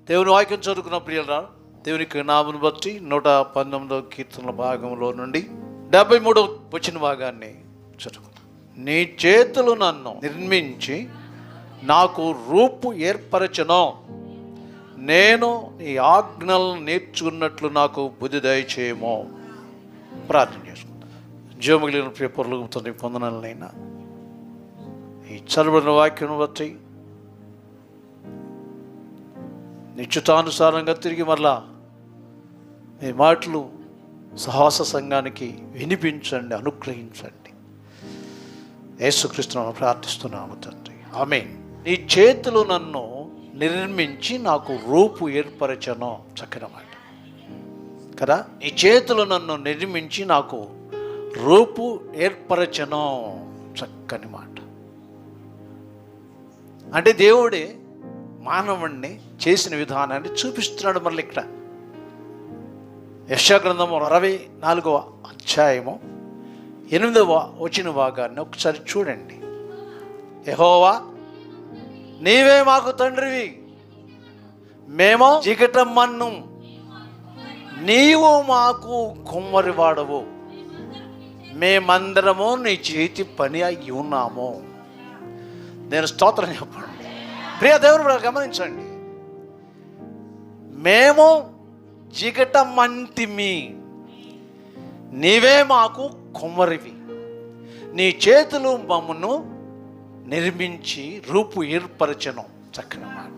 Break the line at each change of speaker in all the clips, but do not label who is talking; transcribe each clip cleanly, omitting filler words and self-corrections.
దేవుని వాక్యం చదువుకున్న ప్రియులరా, దేవునికి నామను బట్టి 119వ కీర్తనల భాగంలో నుండి 73వ వచ్చిన భాగాన్ని చదువుకున్నాం. నీ చేతులు నన్ను నిర్మించి నాకు రూపు ఏర్పరచను, నేను నీ ఆజ్ఞలను నేర్చుకున్నట్లు నాకు బుద్ధి దయచేయమో. ప్రార్థన చేసుకుంటాం. జీవమిగిలిన ప్రియపరులుగుతుంది పొందనైనా ఈ చదవబడిన వాక్యం బట్టి నిశ్చితానుసారంగా తిరిగి మరలా మీ మాటలు సహవాస సంఘానికి వినిపించండి, అనుగ్రహించండి. యేసుక్రీస్తును ప్రార్థిస్తున్నాము తండ్రి, ఆమేన్. నీ చేతులు నన్ను నిర్మించి నాకు రూపు ఏర్పరచను. చక్కని మాట కదా. నీ చేతులు నన్ను నిర్మించి నాకు రూపు ఏర్పరచను. చక్కని మాట. అంటే దేవుడే మానవుణ్ణి చేసిన విధానాన్ని చూపిస్తున్నాడు. మళ్ళీ ఇక్కడ యెషయా గ్రంథము 64వ అధ్యాయము 8వ వచ్చిన భాగాన్ని ఒకసారి చూడండి. యెహోవా, నీవే మాకు తండ్రివి, మేము జిగటమన్ను, నీవు మాకు కుమ్మరివాడవు, మేమందరము నీ చేతి పని అయి ఉన్నాము. నేను స్తోత్రం చెప్పండి. ప్రియ దేవుడు గమనించండి, మేము జిగటమంటిమి, నీవే మాకు కుమ్మరివి, నీ చేతులు మమ్మను నిర్మించి రూపు ఏర్పరచను. చక్కని మాట.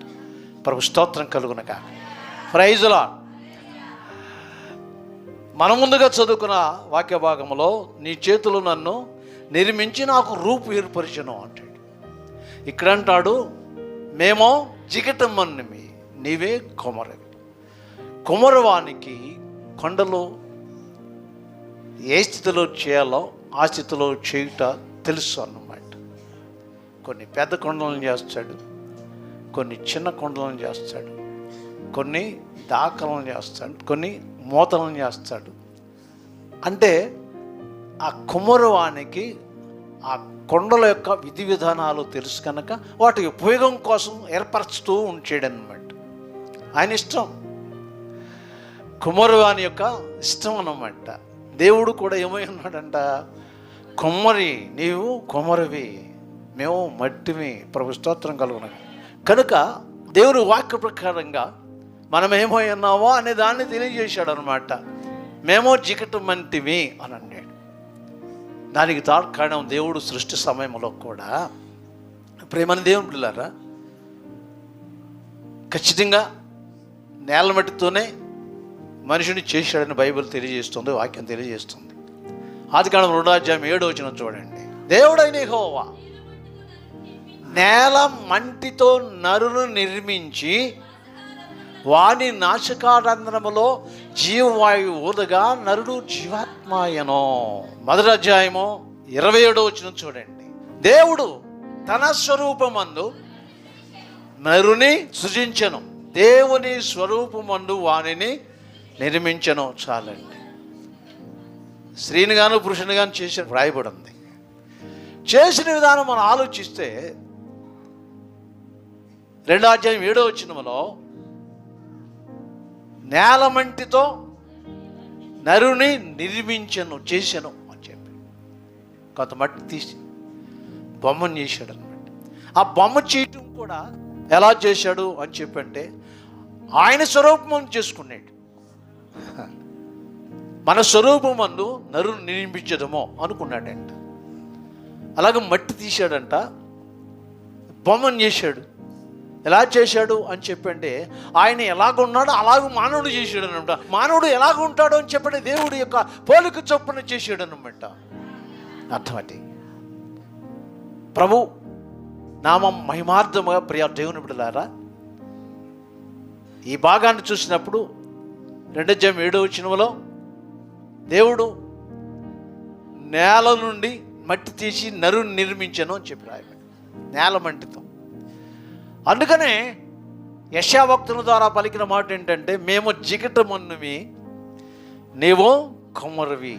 ప్రభు స్తోత్రం కలుగునగా. Praise the lord. మనం ముందుగా చదువుకున్న వాక్య భాగంలో నీ చేతులు నన్ను నిర్మించి నాకు రూపు ఏర్పరచను అంటాడు. ఇక్కడ అంటాడు, మేము జిగటమన్నిమి, నీవే కుమ్మరివి. కుమ్మరవానికి కొండలు ఏ స్థితిలో చేయాలో ఆ స్థితిలో చేయుట తెలుసు అన్నమాట. కొన్ని పెద్ద కొండలను చేస్తాడు, కొన్ని చిన్న కొండలను చేస్తాడు, కొన్ని దాఖలను చేస్తాడు, కొన్ని మూతలను చేస్తాడు. అంటే ఆ కుమ్మరవానికి ఆ కొండల యొక్క విధి విధానాలు తెలుసు కనుక వాటి ఉపయోగం కోసం ఏర్పరచుతూ ఉంచాడనమాట. ఆయన ఇష్టం, కుమ్మరవాని యొక్క ఇష్టం అన్నమాట. దేవుడు కూడా ఏమై ఉన్నాడంట, కుమ్మరి, నీవు కుమ్మరివి, మేము మట్టివి. ప్రభు స్తోత్రం కలుగున. కనుక దేవుని వాక్య ప్రకారంగా మనం ఏమై ఉన్నామో అనే దాన్ని తెలియజేశాడు అనమాట. మేము జిగటమంటివి అని అన్నాడు. దానికి కారణం దేవుడు సృష్టి సమయంలో కూడా ప్రేమని దేవుని పిల్లారా ఖచ్చితంగా నేల మట్టితోనే మనిషిని చేశాడని బైబిల్ తెలియజేస్తుంది, వాక్యం తెలియజేస్తుంది. ఆదికాండం 2వ అధ్యాయం 7వ వచనం చూడండి. దేవుడైన యెహోవా నేల మంటితో నరును నిర్మించి వాని నాసికారంధ్రములో జీవవాయువు ఊదగా నరుడు జీవాత్మాయనో. 1వ అధ్యాయము 27వ వచనం చూడండి. దేవుడు తన స్వరూపమందు నరుని సృజించెను, దేవుని స్వరూపమందు వానిని నిర్మించెను. చాలండి. స్త్రీని గాను పురుషుని గాను చేసిన వ్రాయబడి ఉంది. చేసిన విధానం మనం ఆలోచిస్తే 2వ అధ్యాయం 7వ వచనములో నేలమంటితో నరుని నిర్మించను, చేశాను అని చెప్పి కొంత మట్టి తీసి బొమ్మను చేశాడు అనమాట. ఆ బొమ్మ చేయటం కూడా ఎలా చేశాడు అని చెప్పంటే ఆయన స్వరూపం చేసుకున్నాడు. మన స్వరూపమందు నరుని నిర్మించదమో అనుకున్నాడంట. అలాగే మట్టి తీశాడంట, బొమ్మను చేశాడు. ఎలా చేశాడు అని చెప్పంటే ఆయన ఎలాగున్నాడో అలాగ మానవుడు చేశాడు అనమాట. మానవుడు ఎలాగ ఉంటాడో అని చెప్పండి దేవుడి యొక్క పోలిక చొప్పున చేశాడు అనమాట. అర్థమటి ప్రభు నామం మహిమార్థముగా ప్రియ దేవుని బిడ్డలారా, ఈ భాగాన్ని చూసినప్పుడు 2వ అధ్యాయం 7వ వచనంలో దేవుడు నేల నుండి మట్టి తీసి నరుని నిర్మించను అని చెప్పి రాయబడి, నేల మంటితో. అందుకనే యెషయా భక్తుల ద్వారా పలికిన మాట ఏంటంటే, మేము జిగటమన్నిమి, నీవు కుమ్మరివి.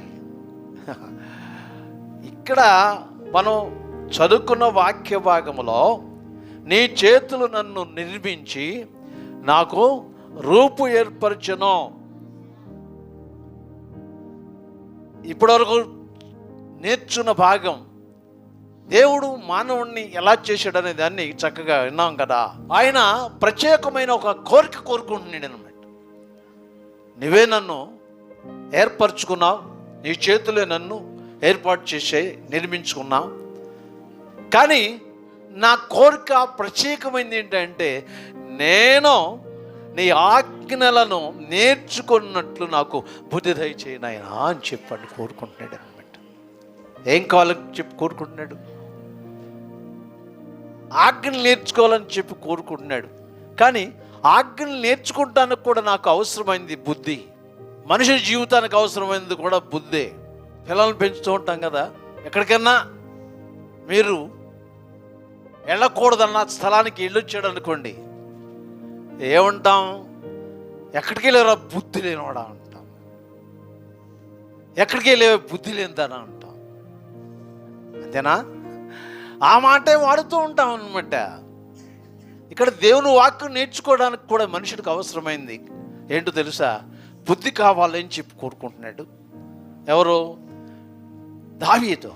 ఇక్కడ మనం చదువుకున్న వాక్య భాగంలో నీ చేతులు నన్ను నిర్మించి నాకు రూపు ఏర్పరచెను. ఇప్పటివరకు నేర్చున్న భాగం దేవుడు మానవుణ్ణి ఎలా చేశాడనే దాన్ని చక్కగా విన్నాం కదా. ఆయన ప్రత్యేకమైన ఒక కోరిక కోరుకుంటున్నాడు అనమాట. నువ్వే నన్ను ఏర్పరచుకున్నావు, నీ చేతులే నన్ను ఏర్పాటు చేసే నిర్మించుకున్నావు. కానీ నా కోరిక ప్రత్యేకమైనది ఏంటంటే, నేను నీ ఆజ్ఞలను నేర్చుకున్నట్లు నాకు బుద్ధి దయచేయనాయనా అని చెప్పండి కోరుకుంటున్నాడు అనమాట. ఏం కావాలని చెప్పి కోరుకుంటున్నాడు? ఆజ్ఞలు నేర్చుకోవాలని చెప్పి కోరుకుంటున్నాడు. కానీ ఆజ్ఞలు నేర్చుకుంటానికి కూడా నాకు అవసరమైంది బుద్ధి. మనిషి జీవితానికి అవసరమైనది కూడా బుద్ధే. పిల్లల్ని పెంచుతూ ఉంటాం కదా, ఎక్కడికన్నా మీరు వెళ్ళకూడదన్న స్థలానికి వెళ్ళొచ్చాడు అనుకోండి, ఏమంటాం? ఎక్కడికి వెళ్ళారా బుద్ధి లేనివాడా అంటాం. ఎక్కడికి వెళ్ళే బుద్ధి లేనిదానా అంటాం. అంతేనా? ఆ మాటే వాడుతూ ఉంటాం అన్నమాట. ఇక్కడ దేవుని వాక్యం నేర్చుకోవడానికి కూడా మనుషుడికి అవసరమైంది ఏంటో తెలుసా? బుద్ధి కావాలని చెప్పి కోరుకుంటున్నాడు. ఎవరు? దావీదు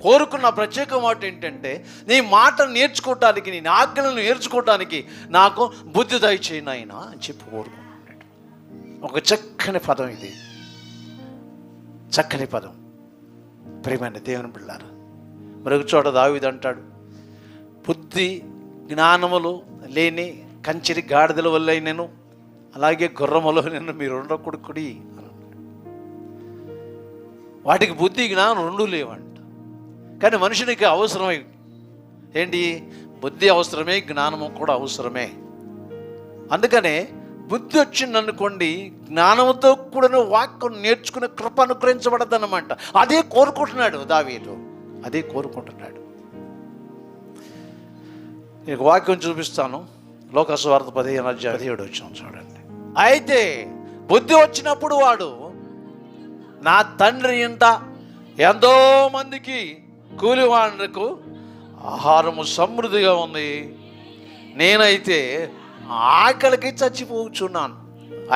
కోరుకున్న ప్రత్యేక మాట ఏంటంటే, నీ మాట నేర్చుకోవటానికి, నీ ఆజ్ఞలను నేర్చుకోవటానికి నాకు బుద్ధి దయచేయి నాయనా అని చెప్పి కోరుకుంటున్నాడు. ఒక చక్కని పదం ఇది, చక్కని పదం. ప్రియమైన దేవుని బిడ్డలారా, మరొక చోట దావీదు అంటాడు, బుద్ధి జ్ఞానములు లేని కంచెరి గాడిదల వల్ల నేను, అలాగే గుర్రములో నేను మీరు ఉండకూడకుడి. వాటికి బుద్ధి జ్ఞానం రెండు లేవంట. కానీ మనుషునికి అవసరమే ఏంటి? బుద్ధి అవసరమే, జ్ఞానము కూడా అవసరమే. అందుకనే బుద్ధి వచ్చిందనుకోండి, జ్ఞానంతో కూడిన వాక్యం నేర్చుకునే కృప అనుగ్రహించబడద్దన్నమాట. అదే కోరుకుంటున్నాడు దావీదు, అదే కోరుకుంటున్నాడు. నీకు వాక్యం చూపిస్తాను. లోకసువార్త 15:17 చూడండి. అయితే బుద్ధి వచ్చినప్పుడు వాడు, నా తండ్రి ఇంట ఎంతో మందికి కూలివాళ్లకు ఆహారము సమృద్ధిగా ఉంది, నేనైతే ఆకలికి చచ్చిపోతున్నాను.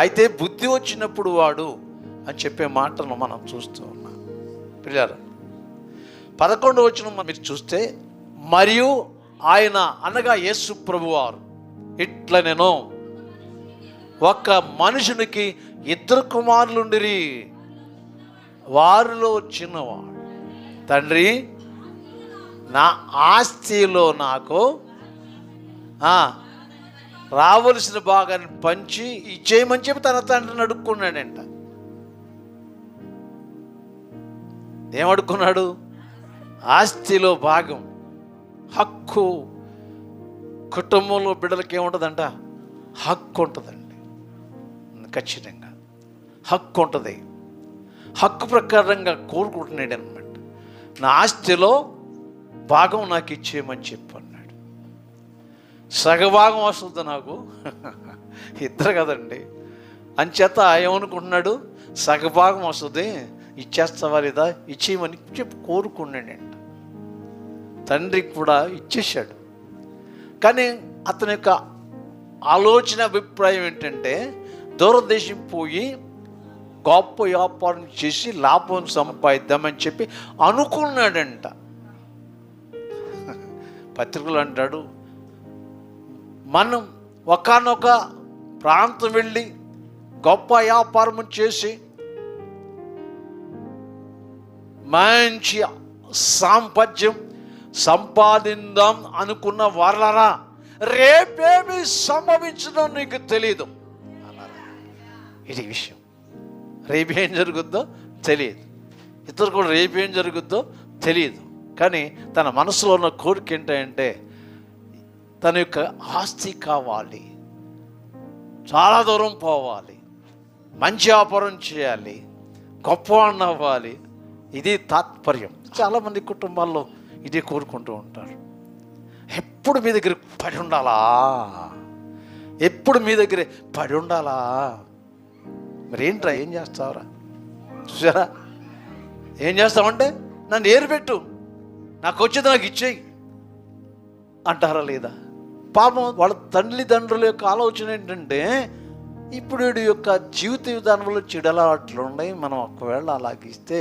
అయితే బుద్ధి వచ్చినప్పుడు వాడు అని చెప్పే మాటను మనం చూస్తూ ఉన్నాం. పిల్లలు 11 వచనం మీరు చూస్తే, మరియు ఆయన అనగా యేసు ప్రభువారు ఇట్లా, నేను ఒక్క మనుషునికి 2 కుమారులుండిరి, వారిలో చిన్నవాడు, తండ్రి నా ఆస్తిలో నాకు రావలసిన భాగాన్ని పంచి ఇచ్చేయమని చెప్పి తన తండ్రిని అడుక్కున్నాడంట. ఏమడుక్కున్నాడు? ఆస్తిలో భాగం, హక్కు. కుటుంబంలో బిడ్డలకి ఏముంటుందంట? హక్కు ఉంటుందండి. ఖచ్చితంగా హక్కు ఉంటుంది. హక్కు ప్రకారంగా కోరుకుంటున్నాడు అనమాట. నా ఆస్తిలో భాగం నాకు ఇచ్చేయమని చెప్పి అన్నాడు. సగభాగం వస్తుంది నాకు, ఇద్దరు కదండి. అంచేత ఏమనుకుంటున్నాడు? సగభాగం వస్తుంది, ఇచ్చేస్తావా లేదా, ఇచ్చేయమని చెప్పి కోరుకున్నాడంట. తండ్రికి కూడా ఇచ్చేశాడు. కానీ అతని యొక్క ఆలోచన, అభిప్రాయం ఏంటంటే, దూరదేశం పోయి గొప్ప వ్యాపారం చేసి లాభం సంపాదిద్దామని చెప్పి అనుకున్నాడంట. పత్రికలు అంటాడు, మనం ఒకానొక ప్రాంతం వెళ్ళి గొప్ప వ్యాపారం చేసి మంచి సాంపత్యం సంపాదిందాం అనుకున్న వారలారా, రేపేమి సంభవించడం నీకు తెలీదు అన్నారు. ఇది విషయం. రేపేం జరుగుద్దో తెలియదు, ఇతరు కూడా రేపేం జరుగుద్దో తెలియదు. కానీ తన మనసులో ఉన్న కోరిక ఏంటంటే, తన యొక్క ఆస్తి కావాలి, చాలా దూరం పోవాలి, మంచి వ్యాపారం చేయాలి, గొప్పవాడిని అవ్వాలి. ఇది తాత్పర్యం. చాలామంది కుటుంబాల్లో ఇదే కోరుకుంటూ ఉంటారు. ఎప్పుడు మీ దగ్గర పడి ఉండాలా, ఎప్పుడు మీ దగ్గరే పడి ఉండాలా. మరి ఏంట్రా, ఏం చేస్తావురా? చూసారా, ఏం చేస్తావంటే, నన్ను ఏరిపెట్టు, నాకు వచ్చేది నాకు ఇచ్చేయి అంటారా లేదా? పాపం వాళ్ళ తల్లిదండ్రుల యొక్క ఆలోచన ఏంటంటే, ఇప్పుడు వీడి యొక్క జీవిత విధానంలో చెడు అలవాట్లు ఉన్నాయి, మనం ఒకవేళ అలాగిస్తే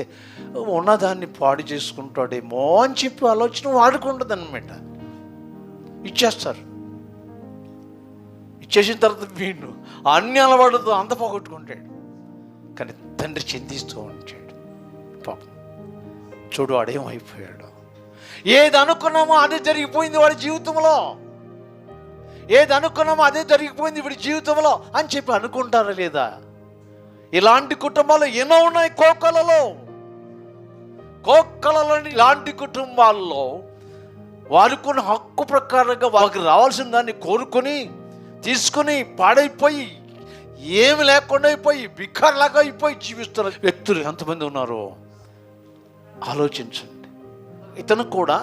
ఉన్నదాన్ని పాడు చేసుకుంటాడేమో అని చెప్పి ఆలోచన వాడుకుంటుంది అనమాట. ఇచ్చేస్తారు. ఇచ్చేసిన తర్వాత వీడు అన్ని అలవాటుతో అంత పోగొట్టుకుంటాడు. కానీ తండ్రి చింతిస్తూ ఉంటాడు. పాపం చూడు వాడేమైపోయాడు. ఏది అనుకున్నామో అదే జరిగిపోయింది వాడి జీవితంలో. ఏది అనుకున్నామో అదే జరిగిపోయింది వీడి జీవితంలో అని చెప్పి అనుకుంటారా లేదా? ఇలాంటి కుటుంబాలు ఎన్నో ఉన్నాయి కోక్కలలోని ఇలాంటి కుటుంబాల్లో వారుకున్న హక్కు ప్రకారంగా వాళ్ళకి రావాల్సిన దాన్ని కోరుకొని తీసుకుని పాడైపోయి ఏమి లేకుండా అయిపోయి బిక్కర్లాగా అయిపోయి జీవిస్తున్న వ్యక్తులు ఎంతమంది ఉన్నారో ఆలోచించండి. ఇతను కూడా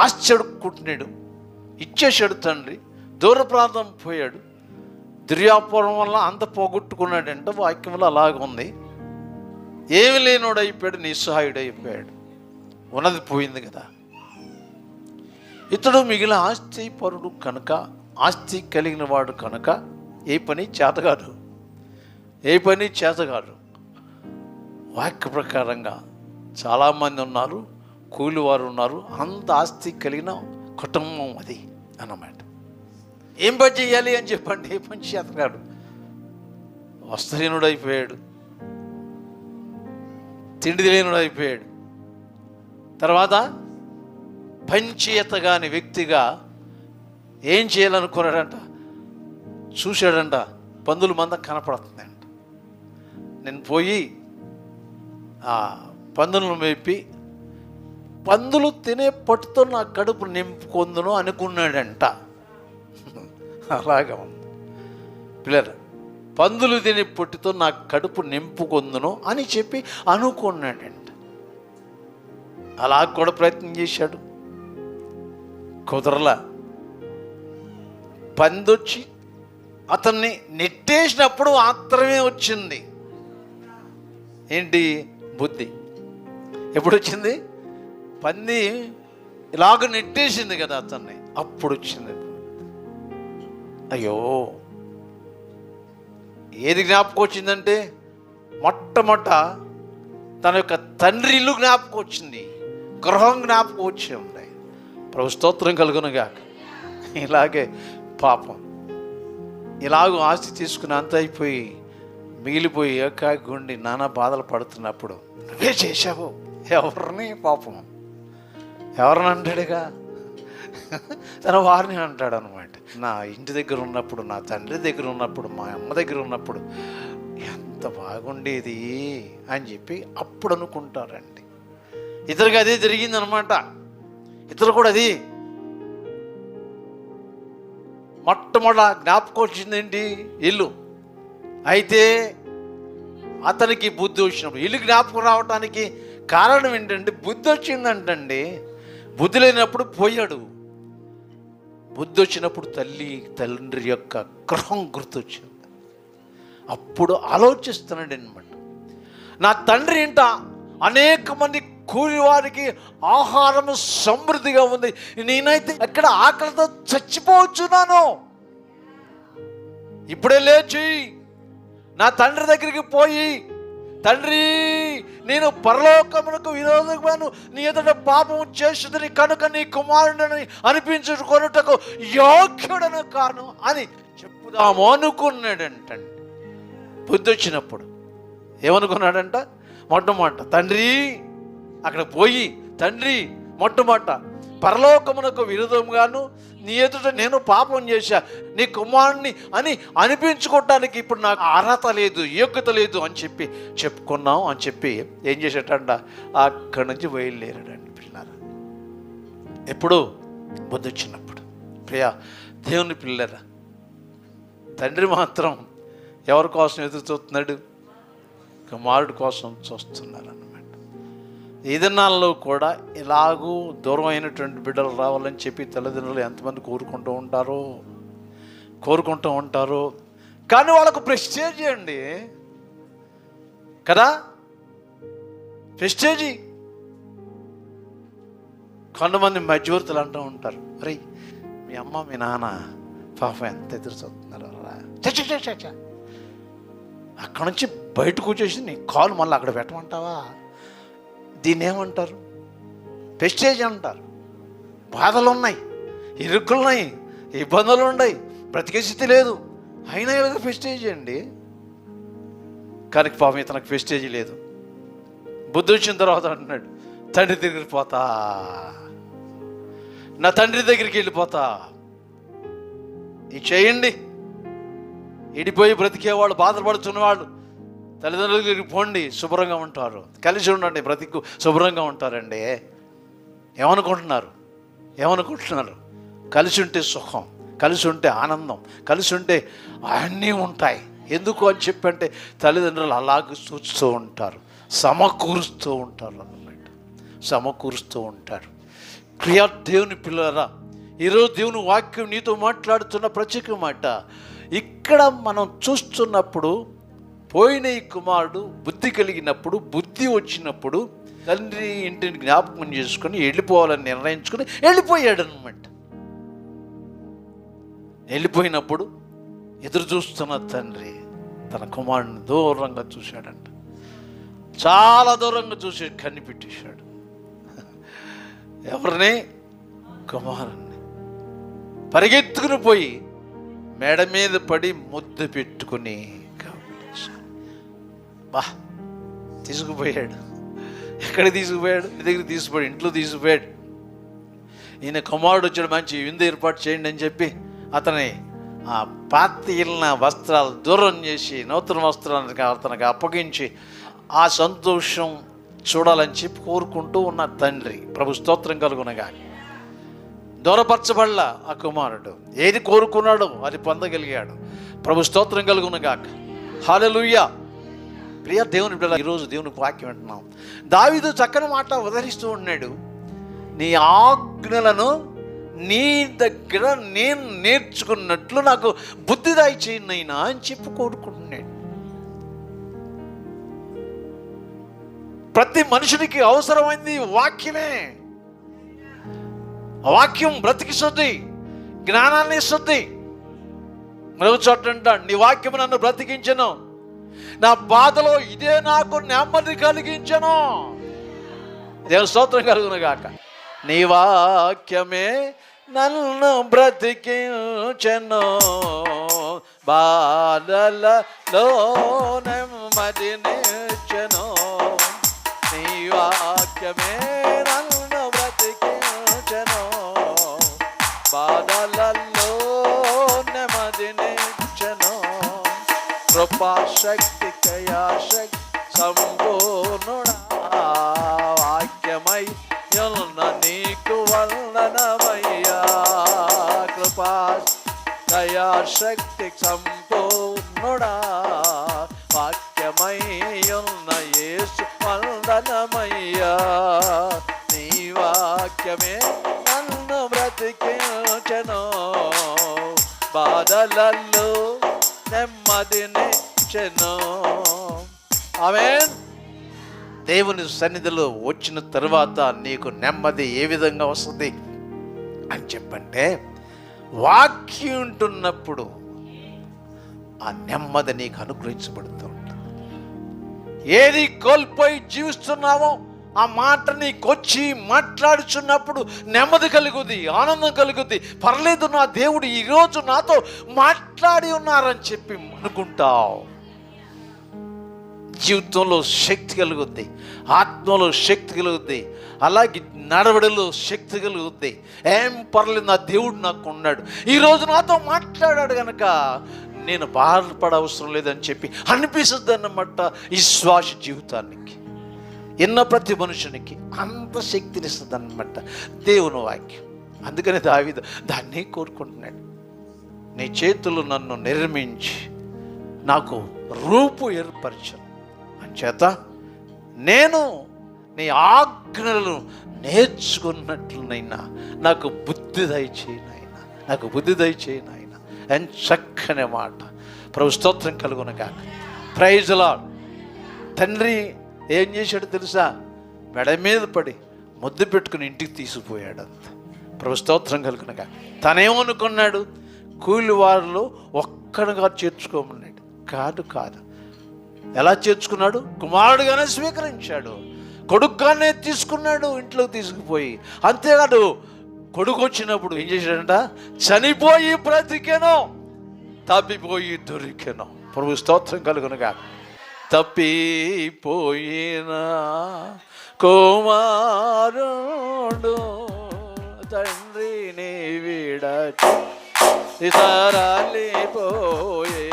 ఆశ్చర్యకుంటున్నాడు. ఇచ్చేసాడు తండ్రి, దూర ప్రాంతం పోయాడు. దుర్యాపారం వల్ల అంత పోగొట్టుకున్నాడంటే వాక్యంలో అలాగ ఉంది. ఏమి లేనోడు అయిపోయాడు, నిస్సహాయుడు అయిపోయాడు. ఉన్నది పోయింది కదా. ఇతడు మిగిలిన ఆస్తి పరుడు కనుక, ఆస్తి కలిగిన వాడు కనుక ఏ పని చేతగాడు. వాక్య ప్రకారంగా చాలామంది ఉన్నారు, కూలివారు ఉన్నారు, అంత ఆస్తి కలిగిన కుటుంబం అది అన్నమాట. ఏం పని చేయాలి అని చెప్పండి, ఏ పని చేతగాడు. వస్త్రహీనుడు అయిపోయాడు, తిండి లేనుడు అయిపోయాడు. తర్వాత పంచేతగాని వ్యక్తిగా ఏం చేయాలనుకున్నాడంట, చూశాడంట పందుల మంద కనపడుతుందంట. నేను పోయి ఆ పందులను మేపి పందులు తినే పట్టుతో నా కడుపు నింపుకొందును అనుకున్నాడంట. అలాగా ఉంది పిల్లలు. పందులు తినే పొట్టుతో నా కడుపు నింపుకొందును అని చెప్పి అనుకున్నాడంట. అలా కూడా ప్రయత్నం చేశాడు, కుదరలా. పందొచ్చి అతన్ని నెట్టేసినప్పుడు మాత్రమే వచ్చింది ఏంటి, బుద్ధి. ఎప్పుడు వచ్చింది? పంది ఇలాగ నెట్టేసింది కదా అతన్ని, అప్పుడు వచ్చింది. అయ్యో, ఏది జ్ఞాపకం వచ్చిందంటే మొట్టమొదట తన యొక్క తండ్రి ఇల్లు జ్ఞాపకం వచ్చింది, గృహం జ్ఞాపకం వచ్చింది. ప్రభు స్తోత్రం కలుగునుగాక. ఇలాగే పాపం ఇలాగూ ఆస్తి తీసుకుని అంత అయిపోయి మిగిలిపోయి ఏకాగుండి నానా బాధలు పడుతున్నప్పుడు నువ్వే చేశావు ఎవరిని, పాపం ఎవరిని అంటాడుగా, తన వారిని అంటాడు అనమాట. నా ఇంటి దగ్గర ఉన్నప్పుడు, నా తండ్రి దగ్గర ఉన్నప్పుడు, మా అమ్మ దగ్గర ఉన్నప్పుడు ఎంత బాగుండేది అని చెప్పి అప్పుడు అనుకుంటారండి. ఇతరుగా అదే జరిగిందనమాట. ఇతరు కూడా అది మొట్టమొదట జ్ఞాపకం వచ్చిందేంటి, ఇల్లు. అయితే అతనికి బుద్ధి వచ్చినప్పుడు, ఇల్లు జ్ఞాపకం రావటానికి కారణం ఏంటంటే బుద్ధి వచ్చిందంటండి. బుద్ధి లేనప్పుడు పోయాడు. బుద్ధి వచ్చినప్పుడు తండ్రి యొక్క గృహం గుర్తొచ్చింది. అప్పుడు ఆలోచిస్తున్నాడు అనమాట, నా తండ్రి ఇంట అనేక మంది కూలి వారికి ఆహారం సమృద్ధిగా ఉంది, నేనైతే ఎక్కడ ఆకలితో చచ్చిపోవచ్చున్నాను. ఇప్పుడే లేచి నా తండ్రి దగ్గరికి పోయి, తండ్రి నేను పరలోకమునకు విరోధముగాను నీ ఎదుట పాపం చేసిందని కనుక నీ కుమారుడిని అనిపించుకొనుటకు యోగ్యుడను కాను అని చెప్పుదాము అనుకున్నాడంటండి. బుద్ధి వచ్చినప్పుడు ఏమనుకున్నాడంట, మొట్టమొదట తండ్రి అక్కడ పోయి, తండ్రి మొట్టమొదట పరలోకమునకు విరుద్ధంగాను నీ ఎదుట నేను పాపం చేశా, నీ కుమారుణ్ణి అని అనిపించుకోవటానికి ఇప్పుడు నాకు అర్హత లేదు, యోగ్యత లేదు అని చెప్పి చెప్పుకున్నాం అని చెప్పి ఏం చేసేటంట, అక్కడి నుంచి బయలుదేరాడండి పిల్లలు. ఎప్పుడు? బుద్ధి వచ్చినప్పుడు. ప్రియా దేవుని పిల్లరా, తండ్రి మాత్రం ఎవరి కోసం ఎదురు చూస్తున్నాడు? కుమారుడి కోసం చూస్తున్నారు అన్నమాట. ఈ దినాల్లో కూడా ఇలాగూ దూరం అయినటువంటి బిడ్డలు రావాలని చెప్పి తల్లిదండ్రులు ఎంతమంది కోరుకుంటూ ఉంటారు. కానీ వాళ్ళకు ప్రెస్టేజ్ అండి కదా, ప్రెస్టేజీ. కొంతమంది మధ్యవర్తులు అంటూ ఉంటారు, అరే మీ అమ్మ మీ నాన్న పాపం ఎంత ఎదురు చూస్తున్నారు అలా చచ్చ. అక్కడ నుంచి బయటకు వచ్చేసి నీ కాలు మళ్ళీ అక్కడ పెట్టమంటావా? దీన్ని ఏమంటారు? ప్రెస్టేజ్ అంటారు. బాధలు ఉన్నాయి, ఇరుక్కులు ఉన్నాయి, ఇబ్బందులు ఉన్నాయి, బ్రతికే స్థితి లేదు, అయినా ఇలాగ ప్రెస్టేజ్ అండి. కానీ పాపం ఇతనికి ప్రెస్టేజ్ లేదు. బుద్ధి వచ్చిన తర్వాత అంటున్నాడు, తండ్రి దగ్గరికి పోతా, నా తండ్రి దగ్గరికి వెళ్ళిపోతా. ఇది చేయండి. ఇడిపోయి బ్రతికేవాళ్ళు, బాధపడుతున్నవాళ్ళు తల్లిదండ్రుల దగ్గరికి పోండి, శుభ్రంగా ఉంటారు. కలిసి ఉండండి, బ్రతికు శుభ్రంగా ఉంటారండి. ఏమనుకుంటున్నారు? కలిసి ఉంటే సుఖం, కలిసి ఉంటే ఆనందం, కలిసి ఉంటే అన్నీ ఉంటాయి. ఎందుకు అని చెప్పంటే తల్లిదండ్రులు అలాగే చూస్తూ ఉంటారు, సమకూరుస్తూ ఉంటారు అన్నమాట, సమకూరుస్తూ ఉంటారు. ప్రియ దేవుని పిల్లరా, ఈరోజు దేవుని వాక్యం నీతో మాట్లాడుతున్న ప్రత్యేక మాట. ఇక్కడ మనం చూస్తున్నప్పుడు పోయిన ఈ కుమారుడు బుద్ధి కలిగినప్పుడు, బుద్ధి వచ్చినప్పుడు తండ్రి ఇంటిని జ్ఞాపకం చేసుకొని వెళ్ళిపోవాలని నిర్ణయించుకొని వెళ్ళిపోయాడు అన్నమాట. వెళ్ళిపోయినప్పుడు ఎదురు చూస్తున్న తండ్రి తన కుమారుడిని దూరంగా చూశాడంట. చాలా దూరంగా చూసి కనిపెట్టేశాడు. ఎవరిని? కుమారుణ్ణి. పరిగెత్తుకుని పోయి మెడ మీద పడి ముద్దు పెట్టుకుని బా తీసుకుపోయాడు. ఎక్కడికి తీసుకుపోయాడు? ఇంటి దగ్గర తీసుకుపోయాడు, ఇంట్లో తీసుకుపోయాడు. ఈయన కుమారుడు వచ్చాడు, మంచి విందు ఏర్పాటు చేయండి అని చెప్పి అతని ఆ పాతిన వస్త్రాలు దూరం చేసి నూతన వస్త్రానికి అతనికి అప్పగించి ఆ సంతోషం చూడాలని చెప్పి కోరుకుంటూ ఉన్న తండ్రి, ప్రభు స్తోత్రం కలుగునగా. దూరపరచబడలా ఆ కుమారుడు, ఏది కోరుకున్నాడో అది పొందగలిగాడు. ప్రభు స్తోత్రం కలుగునగాక. హల్లెలూయా. ప్రియ దేవుని బిడ్డలారా, ఈరోజు దేవునికి వాక్యం వింటున్నాం. దావీదు చక్కని మాట ఉదహరిస్తూ ఉన్నాడు. నీ ఆజ్ఞలను నీ దగ్గర నేను నేర్చుకున్నట్లు నాకు బుద్ధి దయచేయనైనా అని చెప్పి కోరుకుంటున్నాడు. ప్రతి మనుషునికి అవసరమైంది వాక్యమే. వాక్యం బ్రతికిస్తుంది, జ్ఞానాన్ని ఇస్తుంది. మరొక చోట అంటాడు, నీ వాక్యం నన్ను బ్రతికించను, నా బాధలో ఇదే నాకు నెమ్మది కలిగించను. దేవుని స్తోత్రం కలుగునుగాక. నీ వాక్యమే నన్ను బ్రతికించెను, బాధలలో నెమ్మదినిచ్చెను. నీ వాక్యమే నన్ను బ్రతికించెను, బాధలలో నెమ్మదినిచ్చెను. కృపాశక్తి కయాశక్తి సంపూర్ణుడా, వాక్యమై యున్న నీకు వందనమయ్యా. కృపా దయాశక్తి సంపూర్ణుడా, వాక్యమై యున్న యేసు వందనమయ్యా. నీ వాక్యమే నన్ను బ్రతికించెను, బాధలలో నెమ్మదినిచ్చెను. ఆమేన్. దేవుని సన్నిధిలో వచ్చిన తర్వాత నీకు నెమ్మది ఏ విధంగా వస్తుంది అని చెప్పంటే, వాక్యం ఉంటున్నప్పుడు ఆ నెమ్మది నీకు అనుగ్రహించబడుతూ ఉంటుంది. ఏది కోల్పోయి జీవిస్తున్నావో ఆ మాట నీకొచ్చి మాట్లాడుచున్నప్పుడు నెమ్మది కలుగుద్ది, ఆనందం కలుగుద్ది. పర్లేదు, నా దేవుడు ఈరోజు నాతో మాట్లాడి ఉన్నారని చెప్పి అనుకుంటావు. జీవితంలో శక్తి కలుగుద్ది, ఆత్మలో శక్తి కలుగుద్ది, అలాగే నడవడిలో శక్తి కలుగుద్ది. ఏం పర్లేదు, నా దేవుడు నాకు ఉన్నాడు, ఈరోజు నాతో మాట్లాడాడు కనుక నేను బాధపడ అవసరం లేదని చెప్పి అనిపిస్తుంది అన్నమాట. ఈ శ్వాస జీవితానికి ఎన్న ప్రతి మనుషునికి అంత శక్తినిస్తుంది అన్నమాట దేవుని వాక్యం. అందుకని దావీదు దాన్ని కోరుకుంటున్నాడు. నీ చేతులు నన్ను నిర్మించి నాకు రూపు ఏర్పరచను అంచేత నేను నీ ఆజ్ఞలను నేర్చుకున్నట్లునైనా నాకు బుద్ధి దయచేయనైనా, నాకు బుద్ధి దయచేయనైనా. అని చక్కని మాట. ప్రభు స్తోత్రం కలుగునగాక. Praise the lord. తండ్రి ఏం చేశాడు తెలుసా? మెడ మీద పడి ముద్దు పెట్టుకుని ఇంటికి తీసుకుపోయాడు. అంత ప్రభు స్తోత్రం కలుగునగా. తనేమనుకున్నాడు, కూలి వారిలో ఒక్కడుగా చేర్చుకోమన్నాడు. కాదు, ఎలా చేర్చుకున్నాడు? కుమారుడుగానే స్వీకరించాడు, కొడుకుగానే తీసుకున్నాడు ఇంట్లోకి తీసుకుపోయి. అంతేకాదు, కొడుకు వచ్చినప్పుడు ఏం చేశాడంట? చనిపోయి బ్రతికెనో, తప్పిపోయి దొరికెనో. ప్రభు స్తోత్రం కలుగునగా. తప్పిపోయిన కుమారుడు తండ్రిని విడచి తరలిపోయే,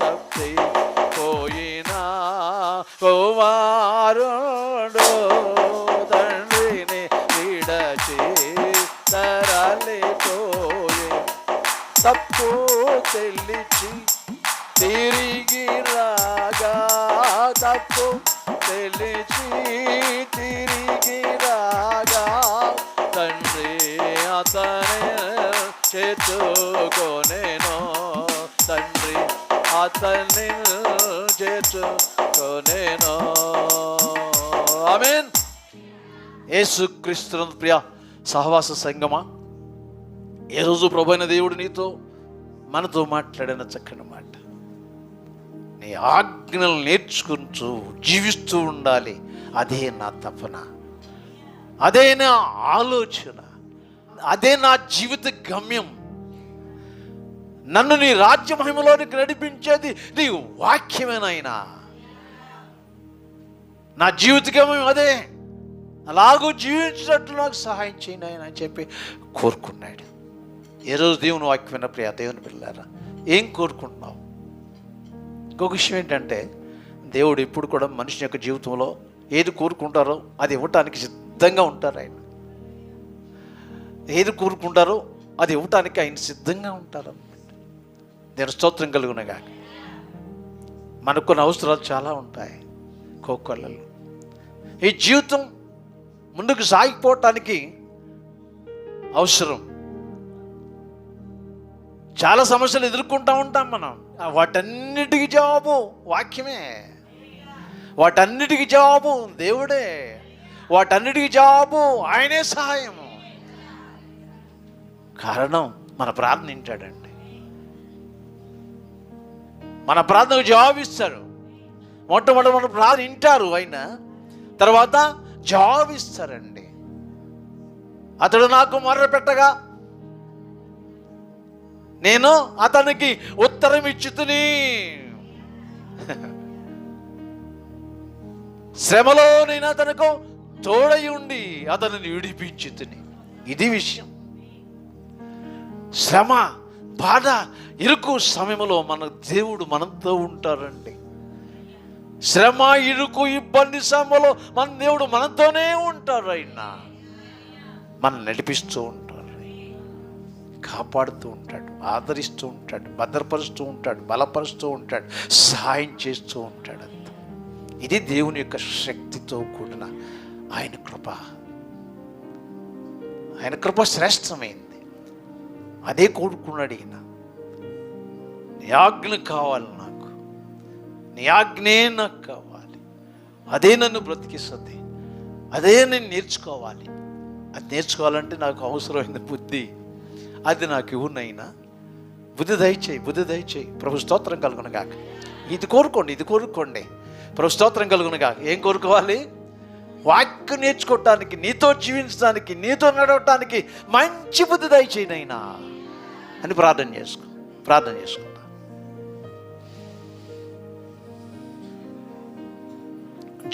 తప్పిపోయిన కుమారుడు తండ్రిని విడచి తరలిపోయే, తప్పు తెలిచి తిరిగి రాగా, తప్పు తెలిచి తిరిగి రాగా, తండ్రి అతని చేర్చుకొనెను, తండ్రి అతన్ని చేర్చుకొనెను. ఆమేన్. యేసుక్రీస్తు ప్రియ సహవాస సంగమా, ఏ రోజు ప్రభువైన దేవుడు నీతో మనతో మాట్లాడిన చక్కని మాట, నీ ఆజ్ఞలు నేర్చుకుంటూ జీవిస్తూ ఉండాలి. అదే నా తపన, అదే నా ఆలోచన, అదే నా జీవిత గమ్యం. నన్ను నీ రాజ్య మహిమలోనికి నడిపించేది నీ వాక్యమేనాయనా. నా జీవిత గమ్యం అదే. అలాగూ జీవించినట్లు నాకు సహాయం చేయండి ఆయన అని చెప్పి కోరుకున్నాడు. ఏ రోజు దేవుని వాక్యమైన ప్రియ దేవుని పిల్లారా, ఏం కోరుకుంటున్నావు? ఇంకొక విషయం ఏంటంటే, దేవుడు ఎప్పుడు కూడా మనిషి యొక్క జీవితంలో ఏది కోరుకుంటారో అది ఇవ్వటానికి సిద్ధంగా ఉంటారు. ఆయన ఏది కోరుకుంటారో అది ఇవ్వటానికి ఆయన సిద్ధంగా ఉంటారు అన్నమాట. నేను స్తోత్రం కలుగునగా. మనకు కొన్ని అవసరాలు చాలా ఉంటాయి కోకొల్లలు. ఈ జీవితం ముందుకు సాగిపోవటానికి అవసరం. చాలా సమస్యలు ఎదుర్కొంటూ ఉంటాం మనం. వాటన్నిటికీ జవాబు వాక్యమే, వాటన్నిటికీ జవాబు దేవుడే, వాటన్నిటికీ జవాబు ఆయనే సహాయము. కారణం మన ప్రార్థన వింటాడండి. మన ప్రార్థనకు జవాబు ఇస్తారు. మొట్టమొదటి మన ప్రార్థన వింటారు ఆయన, తర్వాత జవాబు ఇస్తారండి. అతడు నాకు మొర్ర పెట్టగా నేను అతనికి ఉత్తరం ఇచ్చుతుని, శ్రమలో నేను అతనికి తోడై ఉండి అతనిని విడిపించుతుని. ఇది విషయం. శ్రమ, బాధ, ఇరుకు సమయంలో మన దేవుడు మనతో ఉంటారండి. శ్రమ, ఇరుకు, ఇబ్బంది సమయంలో మన దేవుడు మనతోనే ఉంటారు. ఆయన మనం నడిపిస్తూ ఉంటారు, కాపాడుతూ ఉంటాడు, ఆదరిస్తూ ఉంటాడు, భద్రపరుస్తూ ఉంటాడు, బలపరుస్తూ ఉంటాడు, సహాయం చేస్తూ ఉంటాడు. అంత ఇది దేవుని యొక్క శక్తితో కూడిన ఆయన కృప. ఆయన కృప శ్రేష్టమైంది. అదే కోరుకున్నాడు ఈయన. నీ ఆజ్ఞ కావాలి నాకు, నీ ఆజ్ఞే నాకు కావాలి. అదే నన్ను బ్రతికిస్తుంది, అదే నేను నేర్చుకోవాలి. అది నేర్చుకోవాలంటే నాకు అవసరమైన బుద్ధి, అది నాకు ఇవ్వనైనా బుద్ధి దయచేయి, బుద్ధి దయచేయి. ప్రభు స్తోత్రం కలుగునగాక. ఇది కోరుకోండి, ఇది కోరుకోండి. ప్రభు స్తోత్రం కలుగునగాక. ఏం కోరుకోవాలి? వాక్యం నేర్చుకోవటానికి, నీతో జీవించడానికి, నీతో నడవటానికి మంచి బుద్ధి దయచేయి నైనా అని ప్రార్థన చేసుకుంటా.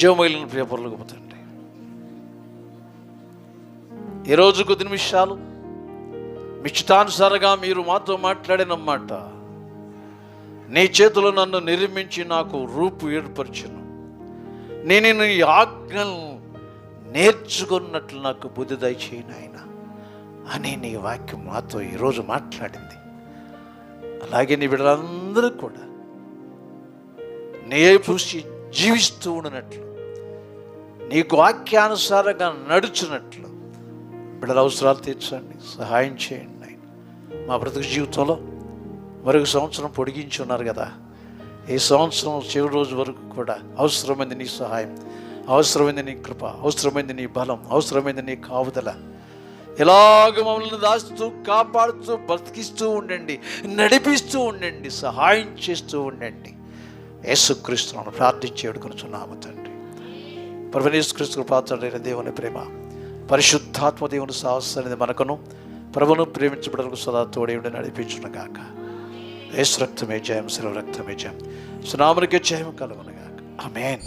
జీవమైలిన ప్రియపరులకు పోతండి. ఈరోజు కొద్ది నిమిషాలు మీ చిత్తానుసారంగా మీరు మాతో మాట్లాడినమాట, నీ చేతులు నన్ను నిర్మించి నాకు రూపు ఏర్పరచును, నేను నీ ఆజ్ఞలు నేర్చుకున్నట్లు నాకు బుద్ధి దయచేయను ఆయన అని నీ వాక్యం మాతో ఈరోజు మాట్లాడింది. అలాగే నీ బిడ్డలందరూ కూడా నే చూసి జీవిస్తూ ఉన్నట్లు, నీకు వాక్యానుసారంగా నడుచున్నట్లు బిడ్డల అవసరాలు తీర్చండి, సహాయం చేయండి. మా బ్రతుకు జీవితంలో మరొక సంవత్సరం పొడిగించి ఉన్నారు కదా, ఈ సంవత్సరం చివరి రోజు వరకు కూడా అవసరమైంది నీ సహాయం. అవసరమైంది నీ కృప, అవసరమైంది నీ బలం, అవసరమైంది నీ కాపుదల. ఇలాగ మమ్మల్ని దాస్తూ, కాపాడుతూ, బ్రతికిస్తూ ఉండండి, నడిపిస్తూ ఉండండి, సహాయం చేస్తూ ఉండండి. యేసుక్రీస్తును ప్రార్థించి వేడుకొనుచున్నాము తండ్రి. ప్రభువైన యేసుక్రీస్తు పాత్రుడైన దేవుని ప్రేమ, పరిశుద్ధాత్మ దేవుని సాహసాన్ని మనకును ప్రభువును ప్రేమించబడలకు సదా తోడే ఉండి నడిపించును గాక. యేసు రక్తమే జయం, శిలువ రక్తమే జయం, సునామనికే జయం కలుగును గాక. ఆమేన్.